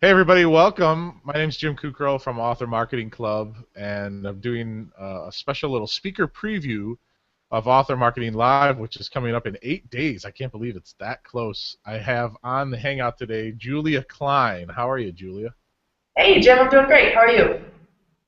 Hey everybody, welcome. My name's Jim Kukrow from Author Marketing Club, and I'm doing a special little speaker preview of Author Marketing Live, which is coming up in 8 days. I can't believe it's that close. I have on the Hangout today Julia Kline. How are you, Julia? Hey, Jim, I'm doing great. How are you?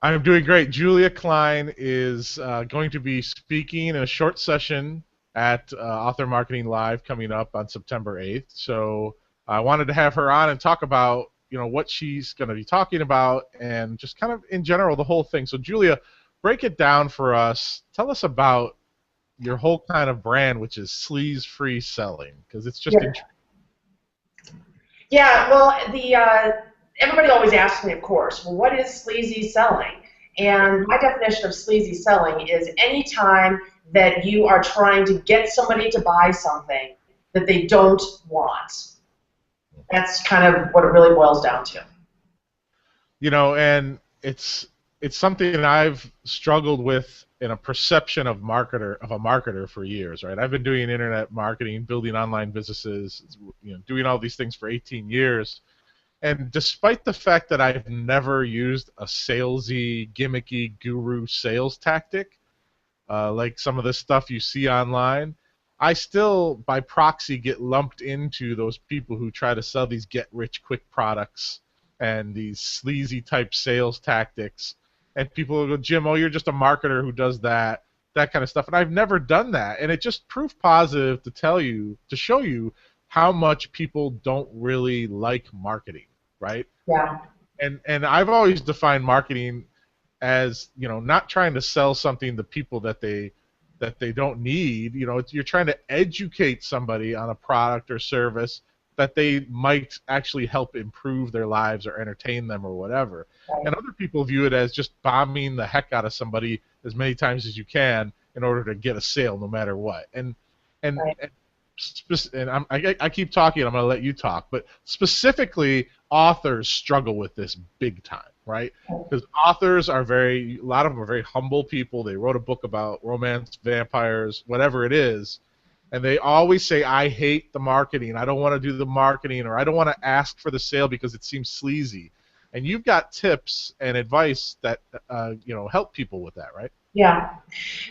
I'm doing great. Julia Kline is going to be speaking in a short session at Author Marketing Live coming up on September 8th. So I wanted to have her on and talk about what she's going to be talking about and just kind of in general the whole thing. So Julia, break it down for us. Tell us about your whole kind of brand, which is sleaze free selling, because it's just Yeah. Yeah, well, everybody always asks me, of course, well, what is sleazy selling? And my definition of sleazy selling is any time that you are trying to get somebody to buy something that they don't want. That's kind of what it really boils down to. and it's something that I've struggled with in a perception of a marketer for years, right? I've been doing internet marketing, building online businesses, doing all these things for 18 years. And despite the fact that I've never used a salesy, gimmicky guru sales tactic, like some of the stuff you see online, I still, by proxy, get lumped into those people who try to sell these get-rich-quick products and these sleazy type sales tactics. And people will go, Jim, oh, you're just a marketer who does that kind of stuff. And I've never done that. And it just proved positive to show you how much people don't really like marketing, right? Yeah. And I've always defined marketing as not trying to sell something to people that they don't need. You're trying to educate somebody on a product or service that they might actually help improve their lives or entertain them or whatever. Right. And other people view it as just bombing the heck out of somebody as many times as you can in order to get a sale no matter what. And Right. and, I keep talking. I'm going to let you talk, but specifically, authors struggle with this big time, right? Because authors a lot of them are very humble people. They wrote a book about romance, vampires, whatever it is, and they always say, I hate the marketing. I don't want to do the marketing, or I don't want to ask for the sale because it seems sleazy. And you've got tips and advice that help people with that, right? Yeah.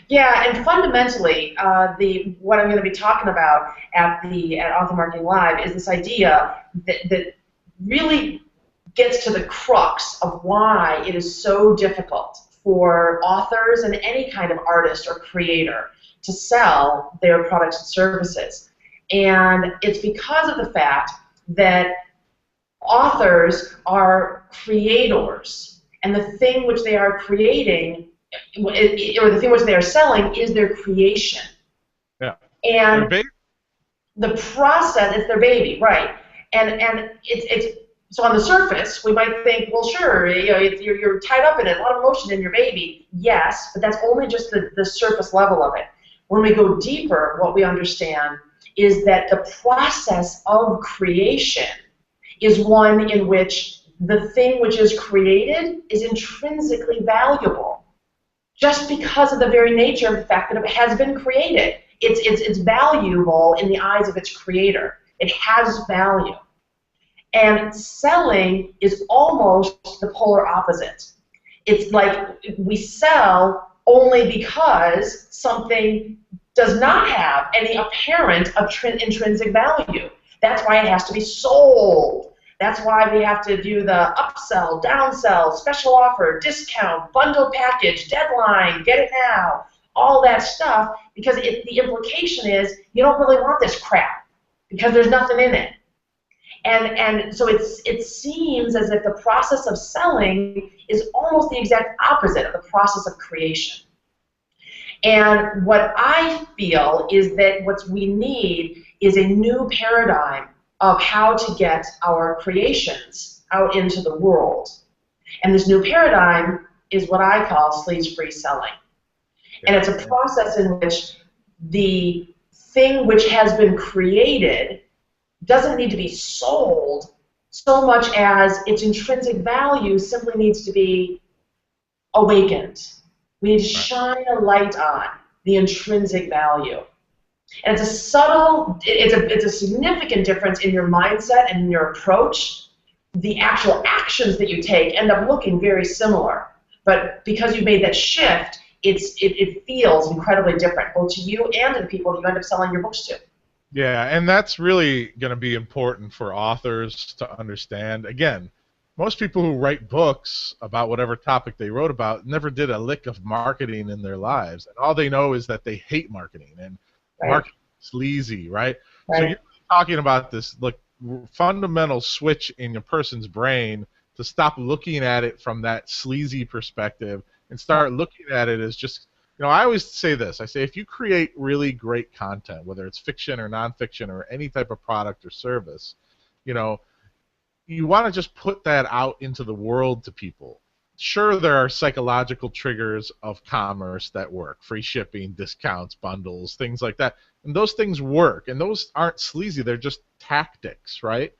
Yeah, and fundamentally, the what I'm going to be talking about at Author Marketing Live is this idea that really gets to the crux of why it is so difficult for authors and any kind of artist or creator to sell their products and services. And it's because of the fact that authors are creators, and the thing which they are creating, or the thing which they are selling, is their creation. Yeah. They're And big. the process, it's their baby, right? And it's so on the surface we might think, well, sure, you're tied up in it, a lot of emotion in your baby, yes, but that's only just the surface level of it. When we go deeper, what we understand is that the process of creation is one in which the thing which is created is intrinsically valuable just because of the very nature of the fact that it has been created. It's valuable in the eyes of its creator. It has value. And selling is almost the polar opposite. It's like we sell only because something does not have any apparent intrinsic value. That's why it has to be sold. That's why we have to do the upsell, downsell, special offer, discount, bundle package, deadline, get it now, all that stuff, because the implication is you don't really want this crap because there's nothing in it. And so it seems as if the process of selling is almost the exact opposite of the process of creation. And what I feel is that what we need is a new paradigm of how to get our creations out into the world. And this new paradigm is what I call sleaze-free selling. And it's a process in which the thing which has been created doesn't need to be sold so much as its intrinsic value simply needs to be awakened. We need to shine a light on the intrinsic value. And it's a significant difference in your mindset and in your approach the actual actions that you take end up looking very similar. But because you've made that shift, it feels incredibly different, both to you and to the people that you end up selling your books to. Yeah, and that's really going to be important for authors to understand. Again, most people who write books about whatever topic they wrote about never did a lick of marketing in their lives. And all they know is that they hate marketing and Right? marketing is sleazy, right? So Right? you're talking about this like fundamental switch in a person's brain to stop looking at it from that sleazy perspective and start looking at it as just, I always say this. I say if you create really great content, whether it's fiction or nonfiction or any type of product or service, you know, you want to just put that out into the world to people. Sure, there are psychological triggers of commerce that work: free shipping, discounts, bundles, things like that. And those things work, and those aren't sleazy, they're just tactics, right?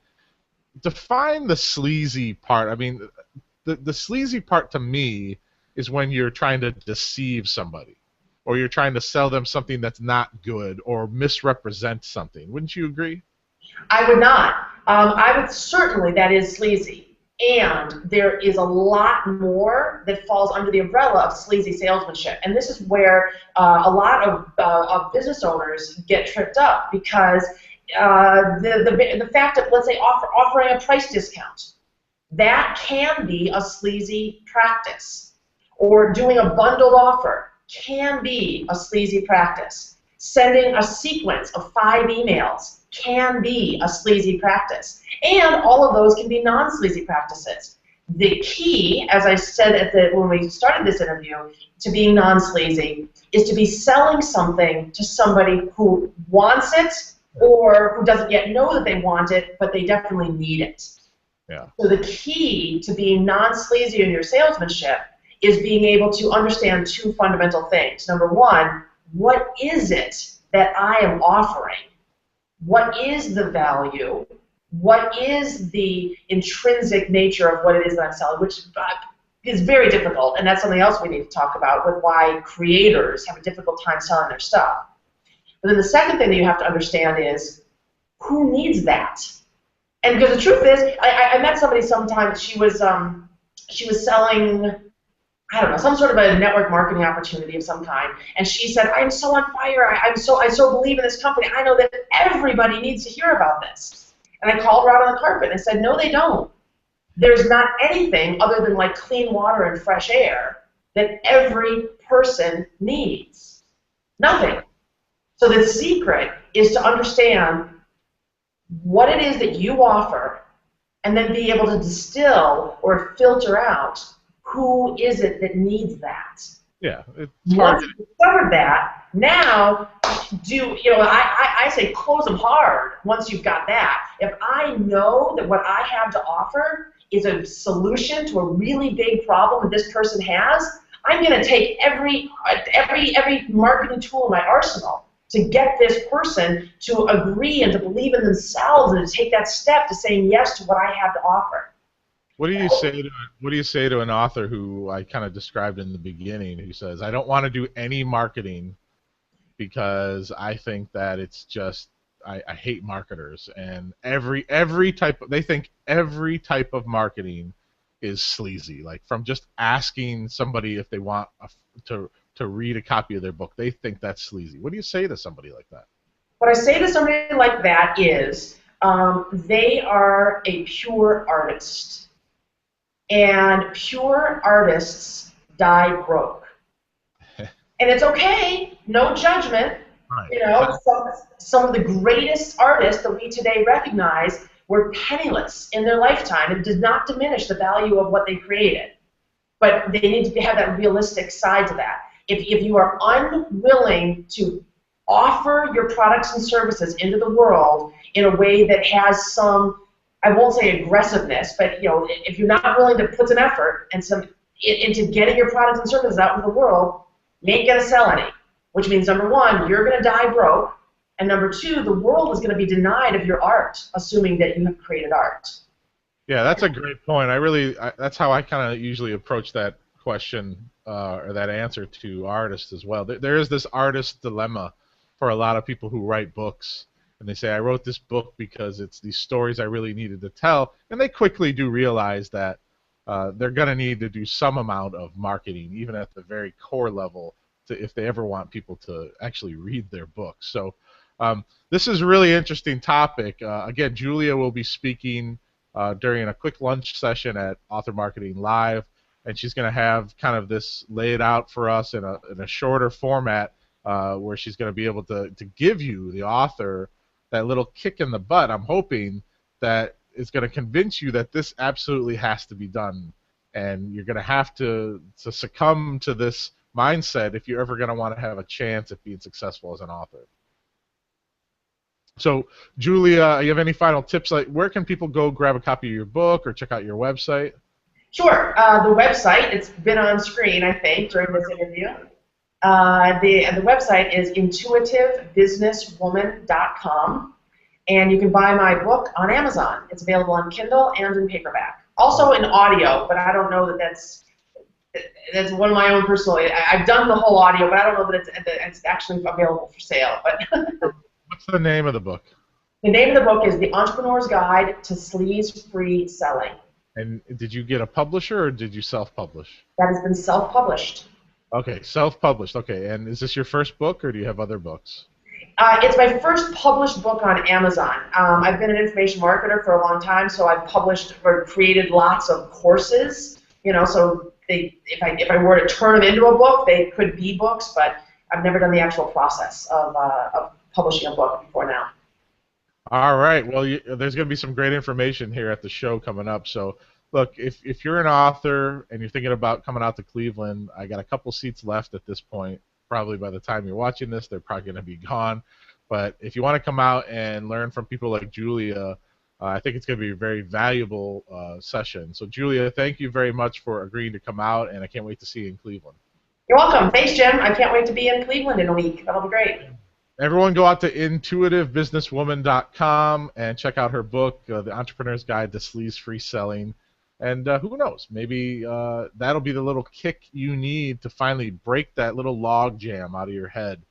Define the sleazy part. I mean, the sleazy part to me is when you're trying to deceive somebody or you're trying to sell them something that's not good or misrepresent something. Wouldn't you agree? I would not. I would certainly, that is sleazy. And there is a lot more that falls under the umbrella of sleazy salesmanship. And this is where a lot of business owners get tripped up because the fact that, let's say, offering a price discount, that can be a sleazy practice. Or doing a bundled offer can be a sleazy practice. Sending a sequence of 5 emails can be a sleazy practice. And all of those can be non-sleazy practices. The key, as I said when we started this interview, to being non-sleazy is to be selling something to somebody who wants it or who doesn't yet know that they want it, but they definitely need it. Yeah. So the key to being non-sleazy in your salesmanship is being able to understand 2 fundamental things. Number one, what is it that I am offering? What is the value? What is the intrinsic nature of what it is that I'm selling, which is very difficult, and that's something else we need to talk about with why creators have a difficult time selling their stuff. But then the second thing that you have to understand is who needs that? And because the truth is, I met somebody sometime. She was selling, I don't know, some sort of a network marketing opportunity of some kind. And she said, I'm so on fire. I so believe in this company. I know that everybody needs to hear about this. And I called her out on the carpet and I said, no, they don't. There's not anything other than like clean water and fresh air that every person needs. Nothing. So the secret is to understand what it is that you offer and then be able to distill or filter out who is it that needs that. Yeah, it's hard. Once you've discovered that, now I say close them hard once you've got that. If I know that what I have to offer is a solution to a really big problem that this person has, I'm going to take every marketing tool in my arsenal to get this person to agree and to believe in themselves and to take that step to saying yes to what I have to offer. What do you say to an author who I kind of described in the beginning, who says, I don't want to do any marketing because I think that it's just I hate marketers, and they think every type of marketing is sleazy, like from just asking somebody if they want to read a copy of their book, they think that's sleazy. What do you say to somebody like that? What I say to somebody like that is they are a pure artist. And pure artists die broke. And it's okay, no judgment. Right. You know, some of the greatest artists that we today recognize were penniless in their lifetime. It did not diminish the value of what they created. But they need to have that realistic side to that. If you are unwilling to offer your products and services into the world in a way that has some, I won't say aggressiveness, but if you're not willing to put some effort and some into getting your products and services out into the world, you ain't gonna sell any. Which means number one, you're gonna die broke, and number two, the world is gonna be denied of your art, assuming that you have created art. Yeah, that's a great point. That's how I kind of usually approach that question or that answer to artists as well. There is this artist dilemma for a lot of people who write books. and they say, I wrote this book because it's these stories I really needed to tell, and they quickly do realize that they're going to need to do some amount of marketing, even at the very core level, if they ever want people to actually read their books. So this is a really interesting topic. Again, Julia will be speaking during a quick lunch session at Author Marketing Live, and she's going to have kind of this laid out for us in a shorter format where she's going to be able to give you, the author, that little kick in the butt. I'm hoping that is going to convince you that this absolutely has to be done, and you're going to have to succumb to this mindset if you're ever going to want to have a chance at being successful as an author. So, Julia, you have any final tips? Like, where can people go grab a copy of your book or check out your website? Sure. The website, it's been on screen, I think, during this interview. The website is intuitivebusinesswoman.com, and you can buy my book on Amazon. It's available on Kindle and in paperback. Also in audio, but I don't know that that's one of my own personal. I've done the whole audio, but I don't know that it's actually available for sale. But What's the name of the book? the name of the book is The Entrepreneur's Guide to Sleaze-Free Selling. And did you get a publisher or did you self-publish? That has been self-published. Okay, self-published. Okay, and is this your first book or do you have other books? It's my first published book on Amazon. I've been an information marketer for a long time, so I've published or created lots of courses. So if I were to turn them into a book, they could be books, but I've never done the actual process of publishing a book before now. All right. Well, there's going to be some great information here at the show coming up. So, look, if you're an author and you're thinking about coming out to Cleveland, I got a couple seats left at this point. Probably by the time you're watching this, they're probably going to be gone. But if you want to come out and learn from people like Julia, I think it's going to be a very valuable session. So, Julia, thank you very much for agreeing to come out, and I can't wait to see you in Cleveland. You're welcome. Thanks, Jim. I can't wait to be in Cleveland in a week. That'll be great. Everyone go out to intuitivebusinesswoman.com and check out her book, The Entrepreneur's Guide to Sleaze-Free Selling. And who knows, maybe that'll be the little kick you need to finally break that little log jam out of your head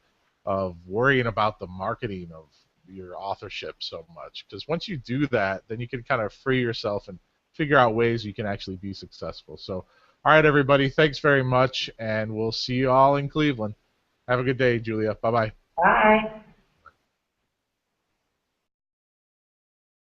of worrying about the marketing of your authorship so much. Because once you do that, then you can kind of free yourself and figure out ways you can actually be successful. So, all right, everybody, thanks very much, and we'll see you all in Cleveland. Have a good day, Julia. Bye-bye. Bye.